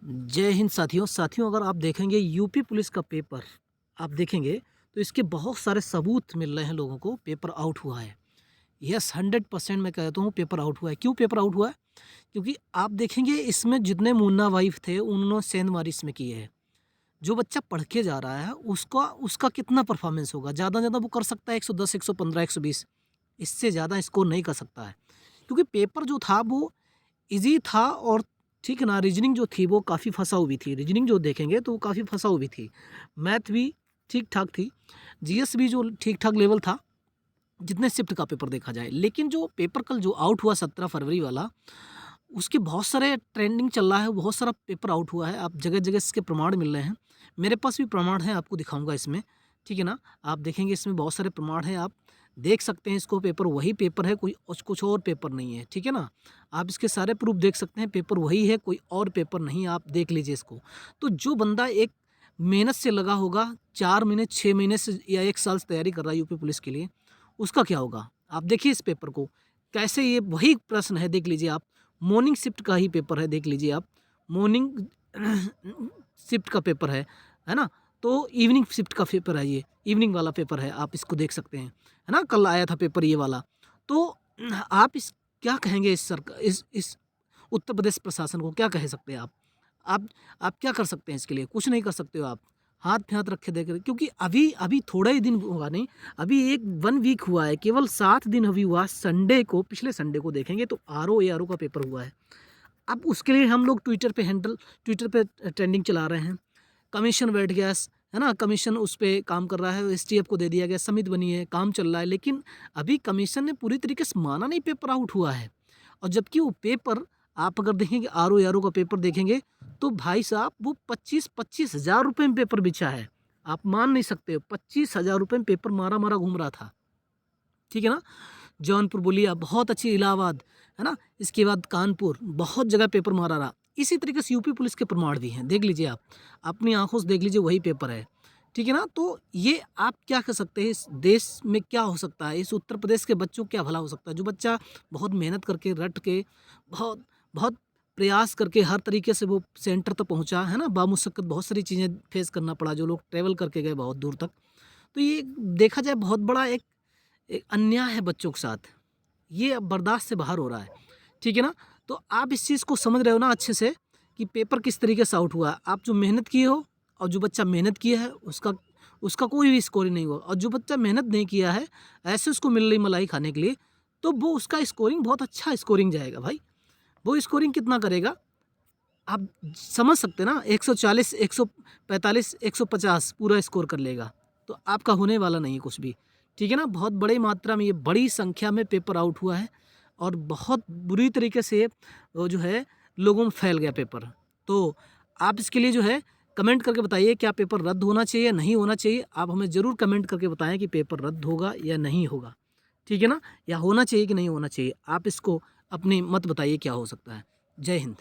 जय हिंद साथियों, अगर आप देखेंगे यूपी पुलिस का पेपर आप देखेंगे तो इसके बहुत सारे सबूत मिल रहे हैं लोगों को। पेपर आउट हुआ है। यस, 100% मैं कहता हूँ पेपर आउट हुआ है। क्यों पेपर आउट हुआ है? क्योंकि आप देखेंगे इसमें जितने मुन्ना वाइफ थे उन्होंने सेंधमारी इसमें किए हैं। जो बच्चा पढ़ के जा रहा है उसका उसका कितना परफॉर्मेंस होगा? ज़्यादा ज़्यादा वो कर सकता है 110, 115, 120। इससे ज़्यादा स्कोर नहीं कर सकता है। क्योंकि पेपर जो था वो ईज़ी था और ठीक है ना, रीजनिंग जो थी वो काफ़ी फँसाऊ भी थी। रीजनिंग जो देखेंगे तो वो काफ़ी फँसाऊ भी थी। मैथ भी ठीक-ठाक थी। जीएस भी जो ठीक-ठाक लेवल था, जितने शिफ्ट का पेपर देखा जाए। लेकिन जो पेपर कल जो आउट हुआ 17 फरवरी वाला, उसके बहुत सारे ट्रेंडिंग चल रहा है, बहुत सारा पेपर आउट हुआ है। आप जगह-जगह इसके प्रमाण मिल रहे हैं। मेरे पास भी प्रमाण हैं, आपको दिखाऊँगा इसमें, ठीक है ना? आप देखेंगे इसमें बहुत सारे प्रमाण हैं, आप देख सकते हैं इसको। पेपर वही पेपर है, कोई कुछ और पेपर नहीं है, ठीक है ना? आप इसके सारे प्रूफ देख सकते हैं, पेपर वही है, कोई और पेपर नहीं, आप देख लीजिए इसको। तो जो बंदा एक मेहनत से लगा होगा, 4 महीने, 6 महीने से या 1 साल से तैयारी कर रहा है यूपी पुलिस के लिए, उसका क्या होगा? आप देखिए इस पेपर को, कैसे ये वही प्रश्न है, देख लीजिए आप। मॉर्निंग शिफ्ट का ही पेपर है, देख लीजिए आप। मॉर्निंग शिफ्ट का पेपर है ना? तो इवनिंग शिफ्ट का पेपर है ये, इवनिंग वाला पेपर है, आप इसको देख सकते हैं, है ना? कल आया था पेपर ये वाला। तो आप इस क्या कहेंगे इस उत्तर प्रदेश प्रशासन को क्या कह सकते हैं आप? आप आप क्या कर सकते हैं इसके लिए? कुछ नहीं कर सकते हो आप। हाथ पे हाथ रखे देख रहे, क्योंकि अभी अभी थोड़ा ही दिन हुआ नहीं, अभी 1 वीक हुआ है, केवल 7 दिन अभी हुआ। संडे को, पिछले संडे को देखेंगे तो आरओ का पेपर हुआ है। अब उसके लिए हम लोग ट्विटर पे ट्रेंडिंग चला रहे हैं। कमीशन बैठ गया है ना? कमीशन उस पे काम कर रहा है, एसटीएफ को दे दिया गया, समिति बनी है, काम चल रहा है। लेकिन अभी कमीशन ने पूरी तरीके से माना नहीं, पेपर आउट हुआ है। और जबकि वो पेपर आप अगर देखेंगे, आरओ का पेपर देखेंगे तो भाई साहब वो 25-25 हज़ार रुपये में पेपर बिछा है। आप मान नहीं सकते, 25 हज़ार रुपये में पेपर मारा घूम रहा था, ठीक है ना? जौनपुर बोलिया बहुत अच्छी, इलाहाबाद, है ना? इसके बाद कानपुर, बहुत जगह पेपर मारा रहा। इसी तरीके से यूपी पुलिस के प्रमाण भी हैं, देख लीजिए आप, अपनी आंखों से देख लीजिए, वही पेपर है, ठीक है ना? तो ये आप क्या कर सकते हैं, इस देश में क्या हो सकता है, इस उत्तर प्रदेश के बच्चों को क्या भला हो सकता है? जो बच्चा बहुत मेहनत करके, रट के, बहुत बहुत प्रयास करके हर तरीके से वो सेंटर तक पहुँचा, है ना? बामुशक्कत बहुत सारी चीज़ें फेस करना पड़ा, जो लोग ट्रैवल करके गए बहुत दूर तक। तो ये देखा जाए बहुत बड़ा एक एक अन्याय है बच्चों के साथ। ये अब बर्दाश्त से बाहर हो रहा है, ठीक है ना? तो आप इस चीज़ को समझ रहे हो ना अच्छे से, कि पेपर किस तरीके से आउट हुआ है। आप जो मेहनत किए हो और जो बच्चा मेहनत किया है उसका उसका कोई भी स्कोरिंग नहीं हुआ, और जो बच्चा मेहनत नहीं किया है, ऐसे उसको मिल रही मलाई खाने के लिए, तो वो उसका स्कोरिंग बहुत अच्छा स्कोरिंग जाएगा भाई। वो स्कोरिंग कितना करेगा? आप समझ सकते हैं ना, 140, 145, 150 पूरा स्कोर कर लेगा। तो आपका होने वाला नहीं है कुछ भी, ठीक है ना? बहुत बड़ी मात्रा में, ये बड़ी संख्या में पेपर आउट हुआ है और बहुत बुरी तरीके से वो जो है लोगों में फैल गया पेपर। तो आप इसके लिए जो है कमेंट करके बताइए, क्या पेपर रद्द होना चाहिए या नहीं होना चाहिए? आप हमें ज़रूर कमेंट करके बताएं कि पेपर रद्द होगा या नहीं होगा, ठीक है ना? या होना चाहिए कि नहीं होना चाहिए? आप इसको अपनी मत बताइए क्या हो सकता है। जय हिंद।